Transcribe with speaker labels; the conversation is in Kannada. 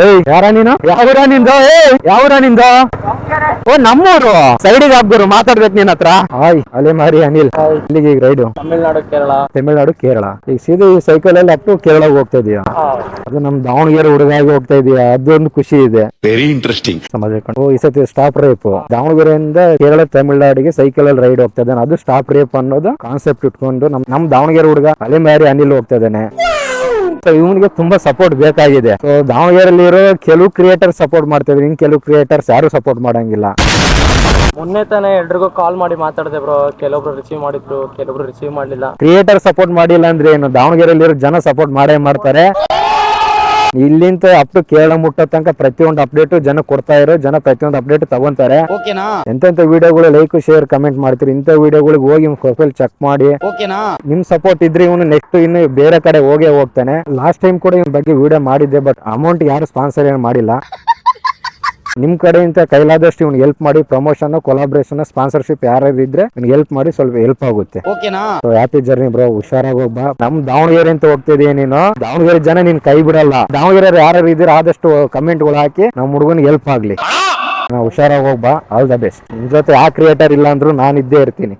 Speaker 1: ಏಯ್ ಯಾರ ನೀನು? ಯಾವೂರ ನಿಂದು? ಯಾವೂರ ನಿಂದು? ಓ ನಮ್ಮೂರು. ಸೈಡಿಗೆ ಹಾಕ್ಬರು ಮಾತಾಡ್ಬೇಕು ನಿನ್ ಹತ್ರ. ಹಾಯ್ ಅಲೆ ಮಾರಿ ಅನಿಲ್. ಇಲ್ಲಿಗೆ ಈಗ ರೈಡು
Speaker 2: ತಮಿಳ್ನಾಡು
Speaker 1: ಕೇರಳ. ಈಗ ಸೀದಾ ಈ ಸೈಕಲ್ ಅಲ್ಲಿ ಅಪ್ ಟು ಕೇರಳ ಹೋಗ್ತಾ ಇದೀಯಾ? ಅದು ನಮ್ ದಾವಣಗೆರೆ ಹುಡುಗಾಗಿ ಹೋಗ್ತಾ ಇದೀಯಾ? ಅದೊಂದು ಖುಷಿ ಇದೆ.
Speaker 3: Very interesting.
Speaker 1: ಓ ಈ ಸತಿ ಸ್ಟಾಪ್ ರೇಪ್ ದಾವಣಗೆರೆಯಿಂದ ಕೇರಳ ತಮಿಳ್ನಾಡಿಗೆ ಸೈಕಲ್ ಅಲ್ಲಿ ರೈಡ್ ಹೋಗ್ತಾ ಇದ್ದಾನೆ. ಅದು ಸ್ಟಾಪ್ ರೇಪ್ ಅನ್ನೋದು ಕಾನ್ಸೆಪ್ಟ್ ಇಟ್ಕೊಂಡು ನಮ್ ದಾವಣಗೆರೆ ಹುಡುಗ ಅಲೆ ಮಾರಿ ಅನಿಲ್ ಹೋಗ್ತಾ ಇದ್ದಾನೆ. ಇವನಿಗೆ ತುಂಬಾ ಸಪೋರ್ಟ್ ಬೇಕಾಗಿದೆ. ಸೊ ದಾವಣಗೆರೆಯಲ್ಲಿ ಇರೋ ಕೆಲವು ಕ್ರಿಯೇಟರ್ ಸಪೋರ್ಟ್ ಮಾಡ್ತಿದ್ರು, ಇನ್ ಕೆಲವು ಕ್ರಿಯೇಟರ್ಸ್ ಯಾರು ಸಪೋರ್ಟ್ ಮಾಡಂಗಿಲ್ಲ.
Speaker 2: ಮೊನ್ನೆ ತಾನೇ ಎಲ್ರಿಗೂ ಕಾಲ್ ಮಾಡಿ ಮಾತಾಡಿದೆ ಬ್ರೋ. ಕೆಲವೊಬ್ರು ರಿಸೀವ್ ಮಾಡಿದ್ರು, ಕೆಲವೊಬ್ರು ರಿಸೀವ್ ಮಾಡ್ಲಿಲ್ಲ.
Speaker 1: ಕ್ರಿಯೇಟರ್ ಸಪೋರ್ಟ್ ಮಾಡಿಲ್ಲ ಅಂದ್ರೆ ಏನು? ದಾವಣಗೆರೆಯಲ್ಲಿ ಇರೋ ಜನ ಸಪೋರ್ಟ್ ಮಾಡೇ ಮಾಡ್ತಾರೆ. ಇಲ್ಲಿಂದ ಅಪ್ ಟು ಕೇರಳ ಮುಟ್ಟೋ ತನಕ ಪ್ರತಿಯೊಂದು ಅಪ್ಡೇಟ್ ಜನ ಕೊಡ್ತಾ ಇರೋ, ಜನ ಪ್ರತಿಯೊಂದು ಅಪ್ಡೇಟ್ ತಗೊಂತಾರೆ. ಎಂತೆಂತ ವಿಡಿಯೋಗಳು ಲೈಕ್ ಶೇರ್ ಕಮೆಂಟ್ ಮಾಡ್ತೀರಿ, ಇಂಥ ವಿಡಿಯೋಗಳಿಗೆ ಹೋಗಿ ಪ್ರೊಫೈಲ್ ಚೆಕ್ ಮಾಡಿ. ನಿಮ್ ಸಪೋರ್ಟ್ ಇದ್ರೆ ಇವನು ನೆಕ್ಸ್ಟ್ ಇನ್ನು ಬೇರೆ ಕಡೆ ಹೋಗ್ತಾನೆ. ಲಾಸ್ಟ್ ಟೈಮ್ ಕೂಡ ಇವ್ನ ಬಗ್ಗೆ ವಿಡಿಯೋ ಮಾಡಿದ್ದೆ, ಬಟ್ ಅಮೌಂಟ್ ಯಾರು ಸ್ಪಾನ್ಸರ್ ಏನು ಮಾಡಿಲ್ಲ. ನಿಮ್ ಕಡೆಯಿಂದ ಕೈಲಾದಷ್ಟು ಇವ್ನಿಗೆ ಹೆಲ್ಪ್ ಮಾಡಿ. ಪ್ರಮೋಷನ್, ಕೊಲಾಬ್ರೇಷನ್, ಸ್ಪಾನ್ಸರ್ಶಿಪ್ ಯಾರು ಇದ್ರೆ ಇವ್ನಿಗೆ ಹೆಲ್ಪ್ ಮಾಡಿ, ಸ್ವಲ್ಪ ಹೆಲ್ಪ್ ಆಗುತ್ತೆ. ಹ್ಯಾಪಿ ಜರ್ನಿ ಬ್ರೋ, ಹುಷಾರಾಗಿ ಹೋಗ್ಬಾ. ನಮ್ ದಾವಣಗೆರೆ ಅಂತ ಹೋಗ್ತಿದೀಯ ನೀನು. ದಾವಣಗೆರೆ ಜನ ನೀನ್ ಕೈ ಬಿಡಲ್ಲ. ದಾವಣಗೆರೆ ಯಾರು ಇದ್ರೆ ಆದಷ್ಟು ಕಮೆಂಟ್ಗಳು ಹಾಕಿ ನಮ್ ಹುಡುಗನಿಗೆ ಹೆಲ್ಪ್ ಆಗ್ಲಿ. ಹುಷಾರಾಗಿ ಹೋಗ್ಬಾ. All the best. ನಿಮ್ ಜೊತೆ ಆ ಕ್ರಿಯೇಟರ್ ಇಲ್ಲ ಅಂದ್ರೂ ನಾನು ಇದ್ದೇ ಇರ್ತೀನಿ.